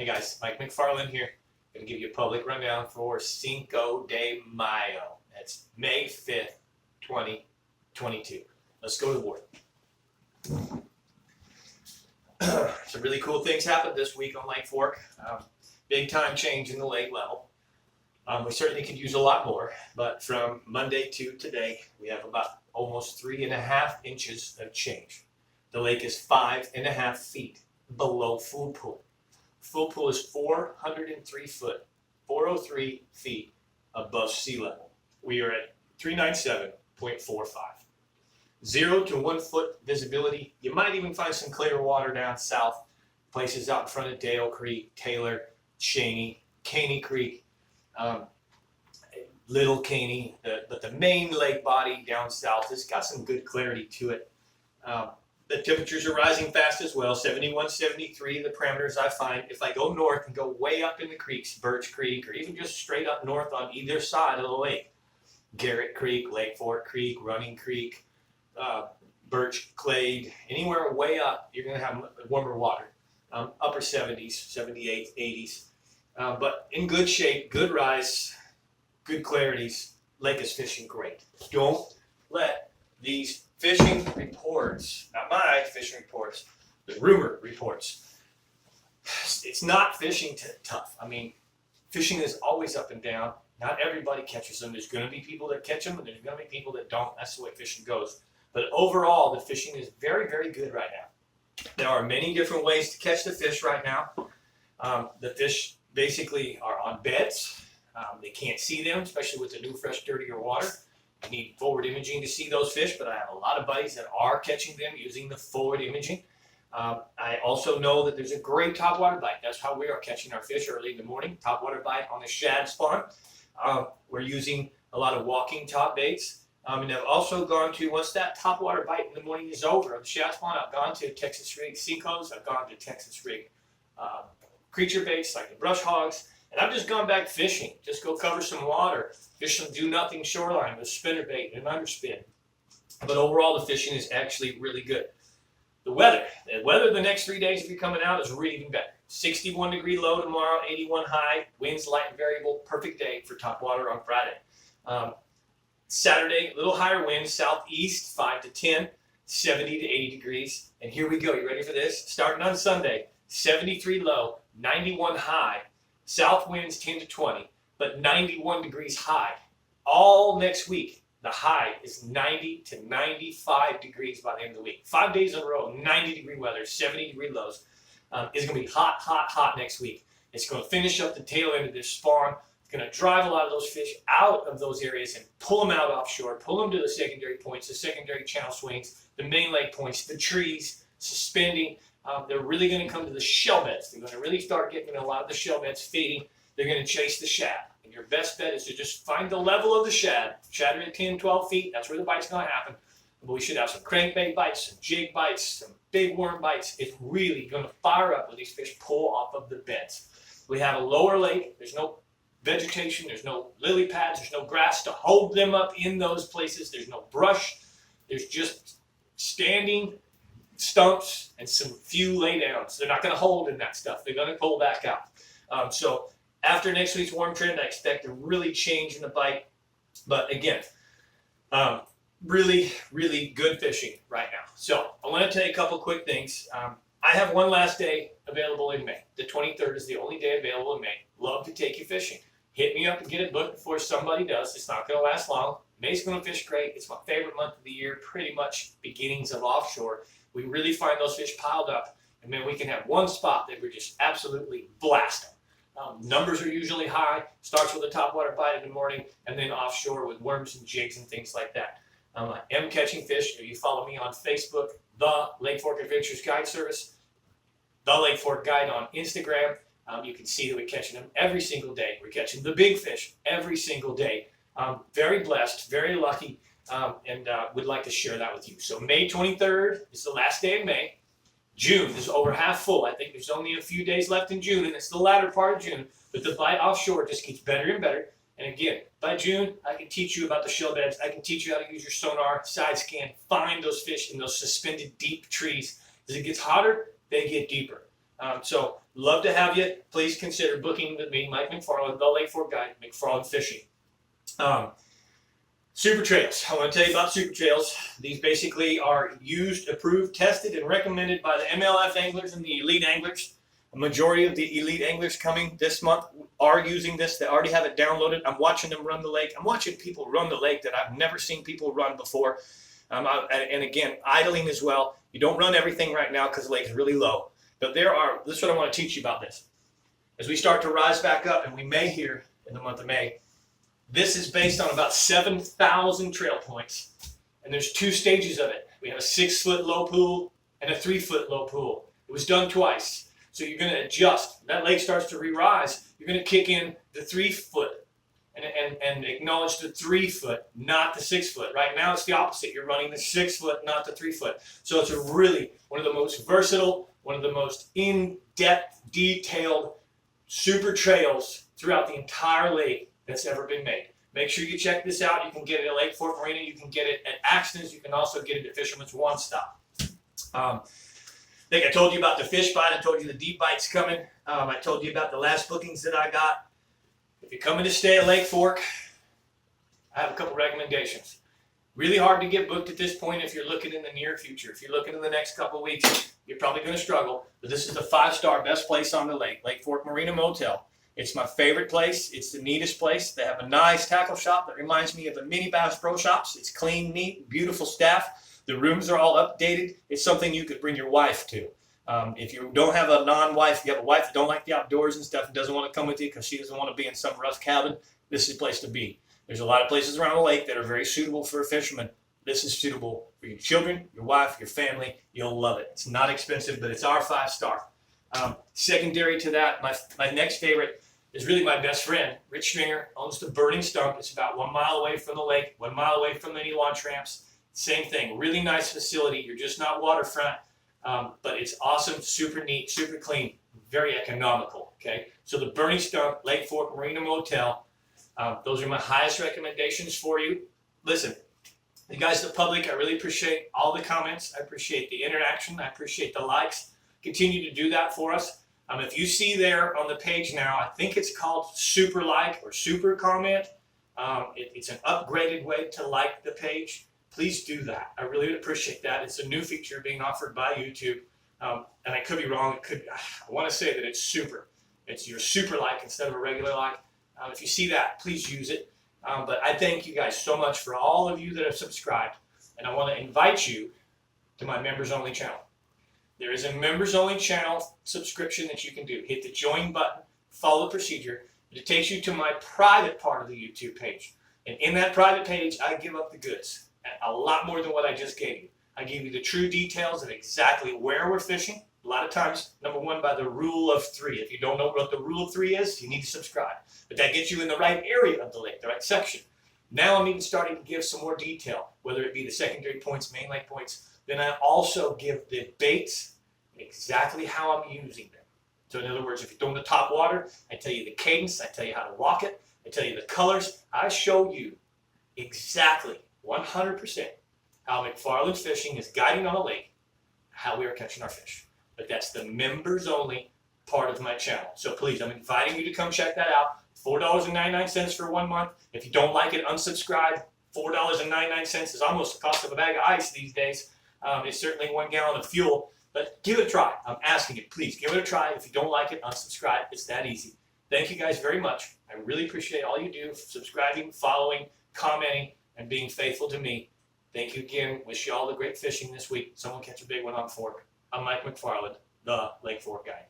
Hey guys, Mike McFarland here. Going to give you a public rundown for Cinco de Mayo. That's May 5th, 2022. Let's go to the board. Some really cool things happened this week on Lake Fork. Big time change in the lake level. We certainly could use a lot more, but from Monday to today, we have about almost 3.5 inches of change. The lake is 5.5 feet below food pool. Full pool is 403 feet above sea level. We are at 397.45. 0 to 1 foot visibility. You might even find some clear water down south, places out in front of Dale Creek, Taylor, Cheney, Caney Creek, Little Caney, but the main lake body down south has got some good clarity to it. The temperatures are rising fast as well, 71, 73, the parameters I find. If I go north and go way up in the creeks, Birch Creek, or even just straight up north on either side of the lake, Garrett Creek, Lake Fork Creek, Running Creek, Birch Clade, anywhere way up, you're going to have warmer water. Upper 70s, 78s, 80s. But in good shape, good rise, good clarities, lake is fishing great. Don't let these fishing reports, not my fishing reports, the rumor reports. It's not fishing tough. I mean, fishing is always up and down. Not everybody catches them. There's going to be people that catch them, and there's going to be people that don't. That's the way fishing goes. But overall, the fishing is very, very good right now. There are many different ways to catch the fish right now. The fish basically are on beds. They can't see them, especially with the new, fresh, dirtier water. You need forward imaging to see those fish, but I have a lot of buddies that are catching them using the forward imaging. I also know that there's a great topwater bite. That's how we are catching our fish early in the morning. Topwater bite on the shad spawn. We're using a lot of walking top baits. And I've also gone to, once that topwater bite in the morning is over, the shad spawn, I've gone to Texas rig Seacos. I've gone to Texas rig creature baits like the brush hogs. And I've just gone back fishing. Just go cover some water. Fish some do-nothing shoreline with spinnerbait and underspin. But overall, the fishing is actually really good. The weather the next 3 days, if you're coming out, is really even better. 61 degree low tomorrow, 81 high. Winds light and variable. Perfect day for topwater on Friday. Saturday, a little higher winds, southeast, 5 to 10, 70 to 80 degrees. And here we go. You ready for this? Starting on Sunday, 73 low, 91 high. South winds 10 to 20, but 91 degrees high. All next week, the high is 90 to 95 degrees by the end of the week. 5 days in a row, 90 degree weather, 70 degree lows. It's going to be hot, hot, hot next week. It's going to finish up the tail end of this spawn. It's going to drive a lot of those fish out of those areas and pull them out offshore, pull them to the secondary points, the secondary channel swings, the main lake points, the trees, suspending. They're really going to come to the shell beds. They're going to really start getting a lot of the shell beds feeding. They're going to chase the shad. And your best bet is to just find the level of the shad. Shad are at 10, 12 feet. That's where the bite's going to happen. But we should have some crankbait bites, some jig bites, some big worm bites. It's really going to fire up when these fish pull off of the beds. We have a lower lake. There's no vegetation. There's no lily pads. There's no grass to hold them up in those places. There's no brush. There's just standing stumps and some few laydowns. They're not going to hold in that stuff. They're going to pull back out. So after next week's warm trend, I expect a really change in the bite. But again, really, really good fishing right now. So I want to tell you a couple quick things. I have one last day available in May. The 23rd is the only day available in May. Love to take you fishing. Hit me up and get it booked before somebody does. It's not going to last long. May's going to fish great. It's my favorite month of the year, pretty much beginnings of offshore. We really find those fish piled up, and then we can have one spot that we're just absolutely blasting. Numbers are usually high, starts with a topwater bite in the morning, and then offshore with worms and jigs and things like that. I am catching fish. If you follow me on Facebook, the Lake Fork Adventures Guide Service, the Lake Fork Guide on Instagram, you can see that we're catching them every single day. We're catching the big fish every single day. Very blessed, very lucky. And would like to share that with you. So May 23rd is the last day of May. June is over half full. I think there's only a few days left in June, and it's the latter part of June. But the bite offshore just gets better and better. And again, by June, I can teach you about the shell beds. I can teach you how to use your sonar, side scan, find those fish in those suspended deep trees. As it gets hotter, they get deeper. So love to have you. Please consider booking with me, Mike McFarland, the Lake Fork Guide, McFarland Fishing. Super trails. I want to tell you about super trails. These basically are used, approved, tested, and recommended by the MLF anglers and the elite anglers. A majority of the elite anglers coming this month are using this. They already have it downloaded. I'm watching them run the lake. I'm watching people run the lake that I've never seen people run before. And again, idling as well. You don't run everything right now because the lake is really low. But this is what I want to teach you about this. As we start to rise back up, and we may here in the month of May, this is based on about 7,000 trail points. And there's 2 stages of it. We have a 6-foot low pool and a 3-foot low pool. It was done twice. So you're going to adjust. That lake starts to re-rise. You're going to kick in the 3-foot and acknowledge the 3-foot, not the 6-foot. Right now it's the opposite. You're running the 6-foot, not the 3-foot. So it's a really one of the most versatile, one of the most in-depth, detailed super trails throughout the entire lake that's ever been made. Make sure you check this out. You can get it at Lake Fork Marina. You can get it at Axton's. You can also get it at Fisherman's One Stop. I think I told you about the fish bite. I told you the deep bite's coming. I told you about the last bookings that I got. If you're coming to stay at Lake Fork, I have a couple recommendations. Really hard to get booked at this point if you're looking in the near future. If you're looking in the next couple of weeks, you're probably going to struggle. But this is the 5-star best place on the lake, Lake Fork Marina Motel. It's my favorite place. It's the neatest place. They have a nice tackle shop that reminds me of the mini Bass Pro Shops. It's clean, neat, beautiful staff. The rooms are all updated. It's something you could bring your wife to. If you don't have a non-wife, you have a wife that don't like the outdoors and stuff and doesn't want to come with you because she doesn't want to be in some rough cabin, this is the place to be. There's a lot of places around the lake that are very suitable for a fisherman. This is suitable for your children, your wife, your family. You'll love it. It's not expensive, but it's our 5-star. Secondary to that, my next favorite is really my best friend. Rich Stringer owns the Burning Stump. It's about 1 mile away from the lake, 1 mile away from any launch ramps. Same thing, really nice facility. You're just not waterfront, but it's awesome, super neat, super clean, very economical, okay? So the Burning Stump, Lake Fork Marina Motel, those are my highest recommendations for you. Listen, you guys, the public, I really appreciate all the comments. I appreciate the interaction. I appreciate the likes. Continue to do that for us. If you see there on the page now, I think it's called Super Like or Super Comment. It's an upgraded way to like the page. Please do that. I really would appreciate that. It's a new feature being offered by YouTube. And I could be wrong. I want to say that it's super. It's your super like instead of a regular like. If you see that, please use it. But I thank you guys so much for all of you that have subscribed. And I want to invite you to my members only channel. There is a members only channel subscription that you can do. Hit the join button, follow the procedure. It takes you to my private part of the YouTube page. And in that private page, I give up the goods. A lot more than what I just gave you. I give you the true details of exactly where we're fishing. A lot of times, number one, by the rule of 3. If you don't know what the rule of 3 is, you need to subscribe. But that gets you in the right area of the lake, the right section. Now I'm even starting to give some more detail, whether it be the secondary points, main lake points. Then I also give the baits and exactly how I'm using them. So in other words, if you're throwing the top water, I tell you the cadence, I tell you how to walk it, I tell you the colors. I show you exactly 100% how McFarlands Fishing is guiding on a lake, how we are catching our fish. But that's the members only part of my channel. So please, I'm inviting you to come check that out. $4.99 for 1 month. If you don't like it, unsubscribe. $4.99 is almost the cost of a bag of ice these days. It's certainly 1 gallon of fuel, but give it a try. I'm asking you, please give it a try. If you don't like it, unsubscribe. It's that easy. Thank you guys very much. I really appreciate all you do, subscribing, following, commenting, and being faithful to me. Thank you again. Wish you all the great fishing this week. Someone catch a big one on Fork. I'm Mike McFarland, the Lake Fork Guy.